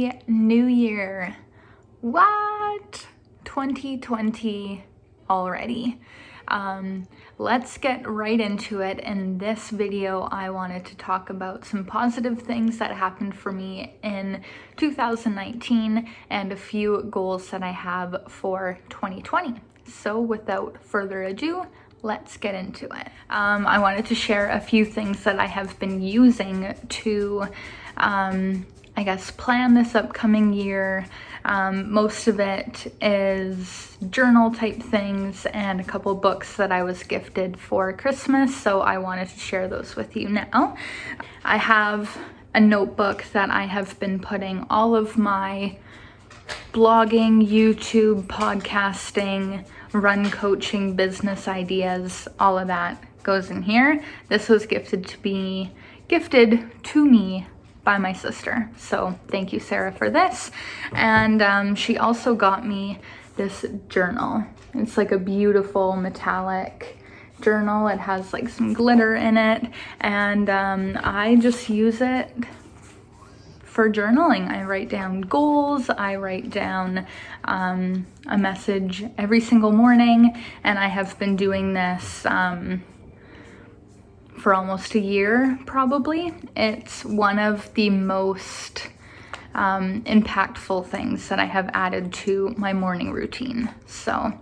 Happy New Year. What? 2020 already. Let's get right into it. In this video, I wanted to talk about some positive things that happened for me in 2019 and a few goals that I have for 2020. So without further ado, let's get into it. I wanted to share a few things that I have been using to plan this upcoming year. Most of it is journal type things and a couple books that I was gifted for Christmas, so I wanted to share those with you now. I have a notebook that I have been putting all of my blogging, YouTube, podcasting, run coaching, business ideas, all of that goes in here. This was gifted to me by my sister. So thank you, Sarah, for this. And she also got me this journal. It's like a beautiful metallic journal. It has like some glitter in it. And I just use it for journaling. I write down goals, I write down a message every single morning, and I have been doing this for almost a year, probably. It's one of the most impactful things that I have added to my morning routine. So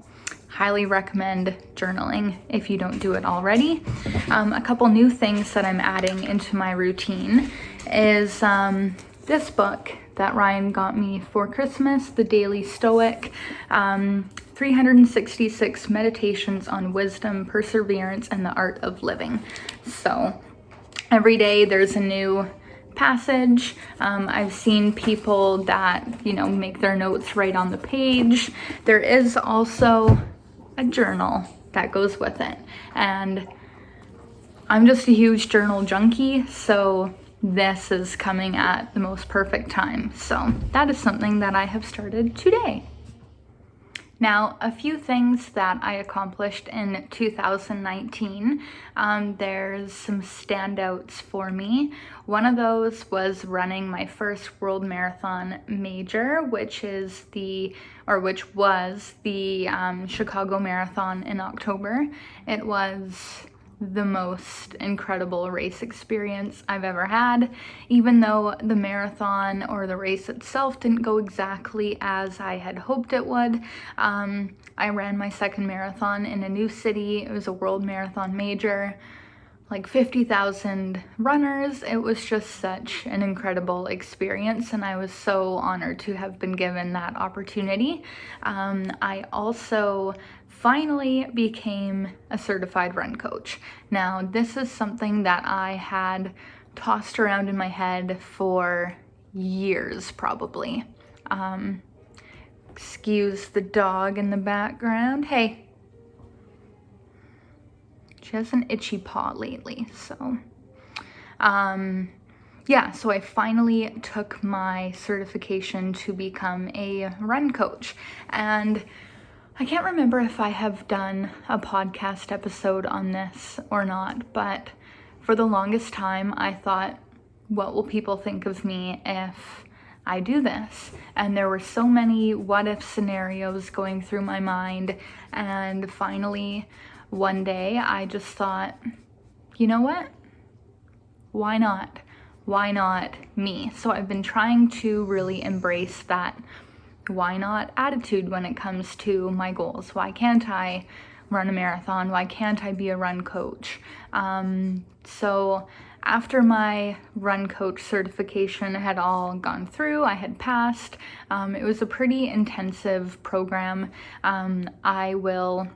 highly recommend journaling if you don't do it already. A couple new things that I'm adding into my routine is this book that Ryan got me for Christmas, The Daily Stoic, 366 Meditations on Wisdom, Perseverance, and the Art of Living. So every day there's a new passage. I've seen people that, make their notes right on the page. There is also a journal that goes with it. And I'm just a huge journal junkie, so this is coming at the most perfect time. So that is something that I have started today. Now, a few things that I accomplished in 2019. There's some standouts for me. One of those was running my first World Marathon Major, which was the Chicago Marathon in October. It was the most incredible race experience I've ever had. Even though the marathon or the race itself didn't go exactly as I had hoped it would, I ran my second marathon in a new city. It was a World Marathon Major, like 50,000 runners. It was just such an incredible experience, and I was so honored to have been given that opportunity. I also finally became a certified run coach. Now, this is something that I had tossed around in my head for years, probably. Excuse the dog in the background. Hey. She has an itchy paw lately, so. So I finally took my certification to become a run coach. And I can't remember if I have done a podcast episode on this or not, but for the longest time I thought, what will people think of me if I do this? And there were so many what if scenarios going through my mind, and finally one day I just thought, you know what? Why not? Why not me? So I've been trying to really embrace that why not attitude when it comes to my goals. Why can't I run a marathon? Why can't I be a run coach? So after my run coach certification had all gone through, I had passed. It was a pretty intensive program. I will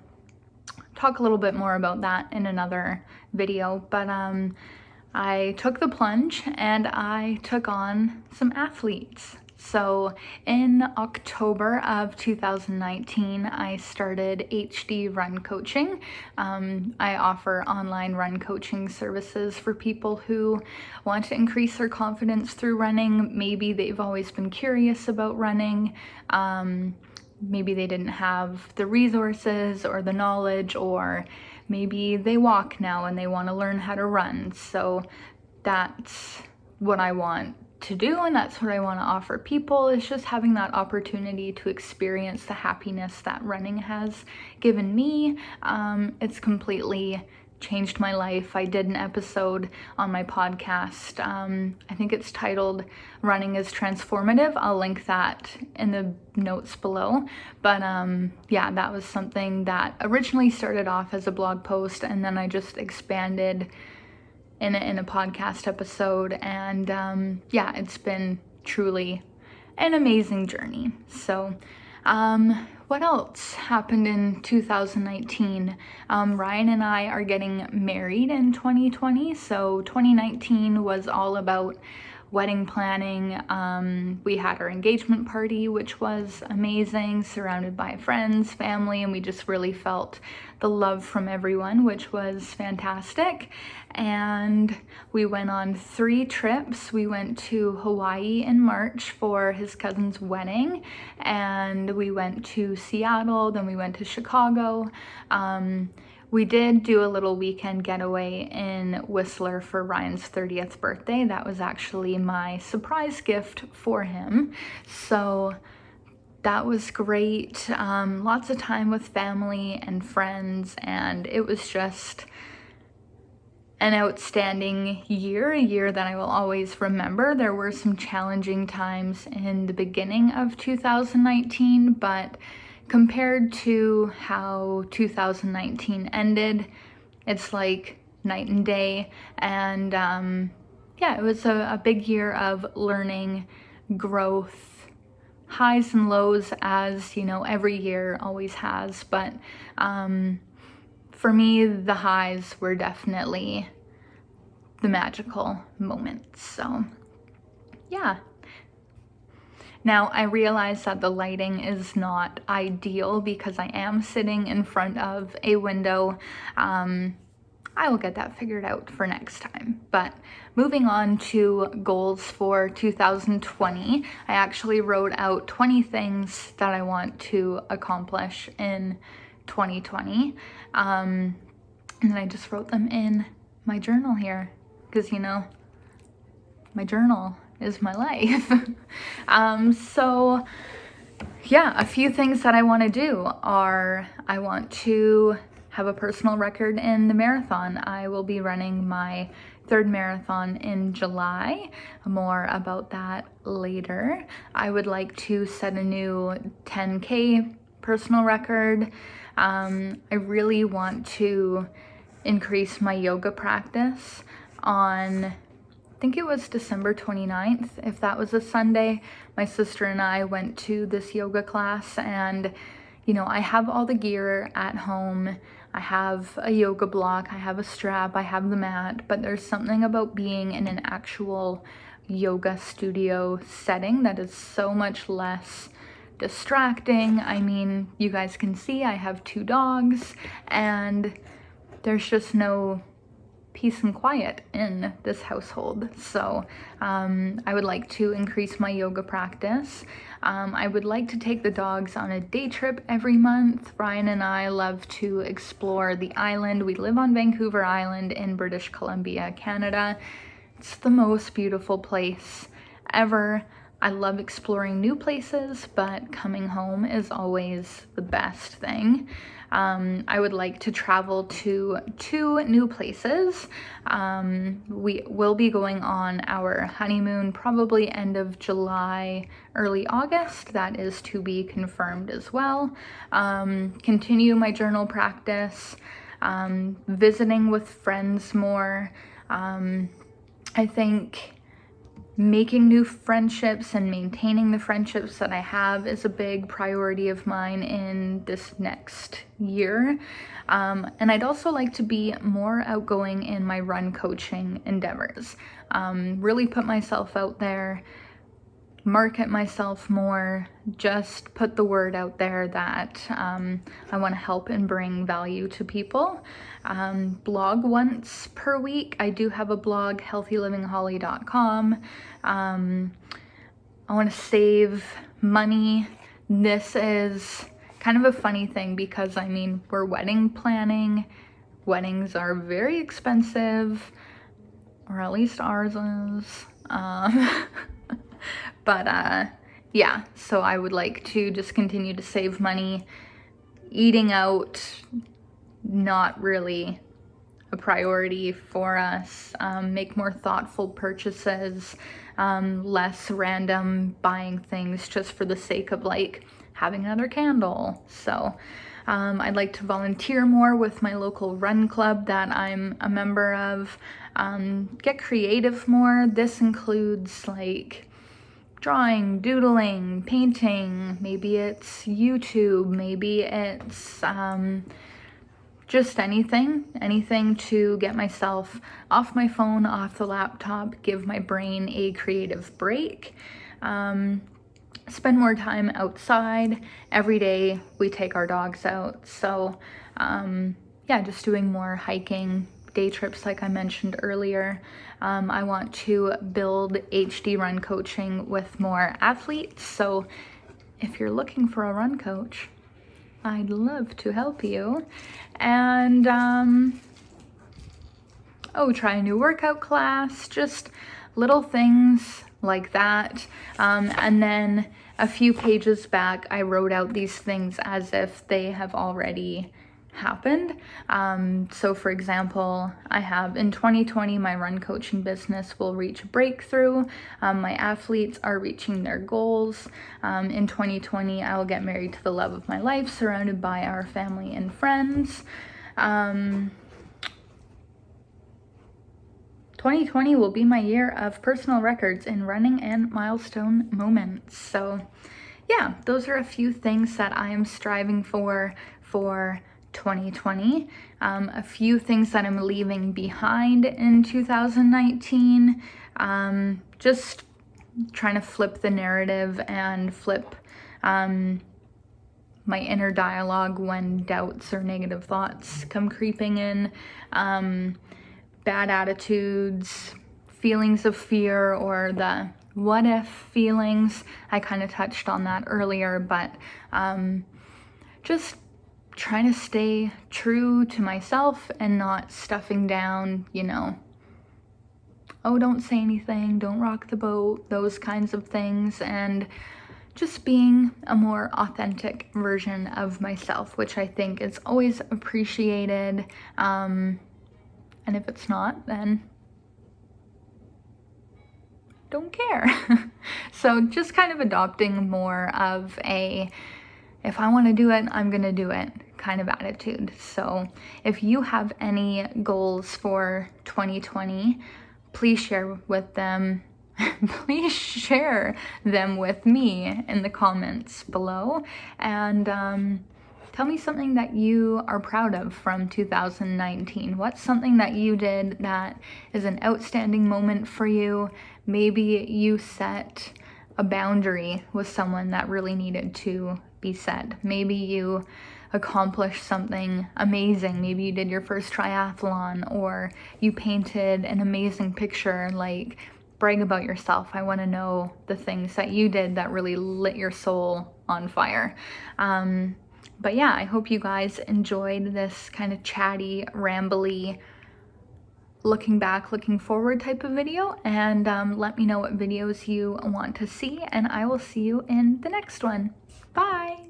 talk a little bit more about that in another video, but I took the plunge and I took on some athletes. So in October of 2019, I started HD Run Coaching. I offer online run coaching services for people who want to increase their confidence through running. Maybe they've always been curious about running. Maybe they didn't have the resources or the knowledge, or maybe they walk now and they want to learn how to run. So that's what I want to do, and that's what I want to offer people, is just having that opportunity to experience the happiness that running has given me. It's completely changed my life. I did an episode on my podcast. I think it's titled Running is Transformative. I'll link that in the notes below. But yeah, that was something that originally started off as a blog post, and then I just expanded in a podcast episode. And yeah, it's been truly an amazing journey. So what else happened in 2019? Ryan and I are getting married in 2020. So 2019 was all about wedding planning. We had our engagement party, which was amazing, surrounded by friends, family, and we just really felt the love from everyone, which was fantastic. And we went on 3 trips. We went to Hawaii in March for his cousin's wedding, and we went to Seattle, then we went to Chicago. We did do a little weekend getaway in Whistler for Ryan's 30th birthday. That was actually my surprise gift for him. So that was great. Lots of time with family and friends, and it was just an outstanding year, a year that I will always remember. There were some challenging times in the beginning of 2019, but compared to how 2019 ended, it's like night and day. And yeah, it was a big year of learning, growth, highs and lows, as you know, every year always has. But for me, the highs were definitely the magical moments. So yeah. Now, I realize that the lighting is not ideal because I am sitting in front of a window. I will get that figured out for next time. But moving on to goals for 2020, I actually wrote out 20 things that I want to accomplish in 2020. And then I just wrote them in my journal here because, you know, my journal is my life. So yeah, a few things that I want to do are I want to have a personal record in the marathon. I will be running my 3rd marathon in July. More about that later. I would like to set a new 10K personal record. I really want to increase my yoga practice. On I think it was December 29th, if that was a Sunday, my sister and I went to this yoga class, and you know, I have all the gear at home. I have a yoga block, I have a strap, I have the mat, but there's something about being in an actual yoga studio setting that is so much less distracting. I mean, you guys can see I have 2 dogs, and there's just no peace and quiet in this household. So I would like to increase my yoga practice. I would like to take the dogs on a day trip every month. Ryan and I love to explore the island. We live on Vancouver Island in British Columbia, Canada. It's the most beautiful place ever. I love exploring new places, but coming home is always the best thing. I would like to travel to 2 new places. We will be going on our honeymoon probably end of July, early August. That is to be confirmed as well. Continue my journal practice, visiting with friends more. I think making new friendships and maintaining the friendships that I have is a big priority of mine in this next year. And I'd also like to be more outgoing in my run coaching endeavors. Really put myself out there, market myself more, just put the word out there that I want to help and bring value to people. Blog once per week. I do have a blog, healthylivingholly.com. I want to save money. This is kind of a funny thing because, I mean, we're wedding planning. Weddings are very expensive, or at least ours is. But yeah, so I would like to just continue to save money. Eating out, not really a priority for us. Make more thoughtful purchases, less random buying things just for the sake of like having another candle. So I'd like to volunteer more with my local run club that I'm a member of. Get creative more. This includes like drawing, doodling, painting. Maybe it's YouTube, maybe it's just anything to get myself off my phone, off the laptop, give my brain a creative break. Spend more time outside. Every day we take our dogs out. So yeah, just doing more hiking, day trips like I mentioned earlier. I want to build HD run coaching with more athletes. So if you're looking for a run coach, I'd love to help you. And try a new workout class, just little things like that. And then a few pages back, I wrote out these things as if they have already happened. So for example, I have in 2020, my run coaching business will reach a breakthrough. My athletes are reaching their goals. In 2020, I will get married to the love of my life, surrounded by our family and friends. 2020 will be my year of personal records in running and milestone moments. So yeah, those are a few things that I am striving for 2020. A few things that I'm leaving behind in 2019. Just trying to flip the narrative and flip my inner dialogue when doubts or negative thoughts come creeping in. Bad attitudes, feelings of fear, or the what if feelings. I kind of touched on that earlier, but just trying to stay true to myself and not stuffing down, oh, don't say anything, don't rock the boat, those kinds of things, and just being a more authentic version of myself, which I think is always appreciated. And if it's not, then don't care. So just kind of adopting more of a, if I want to do it, I'm going to do it kind of attitude. So if you have any goals for 2020, please share with them. Please share them with me in the comments below. And tell me something that you are proud of from 2019. What's something that you did that is an outstanding moment for you? Maybe you set a boundary with someone that really needed to be set. Maybe you accomplished something amazing. Maybe you did your first triathlon, or you painted an amazing picture. Like, brag about yourself. I want to know the things that you did that really lit your soul on fire. But yeah, I hope you guys enjoyed this kind of chatty, rambly, looking back, looking forward type of video. And let me know what videos you want to see, and I will see you in the next one. Bye!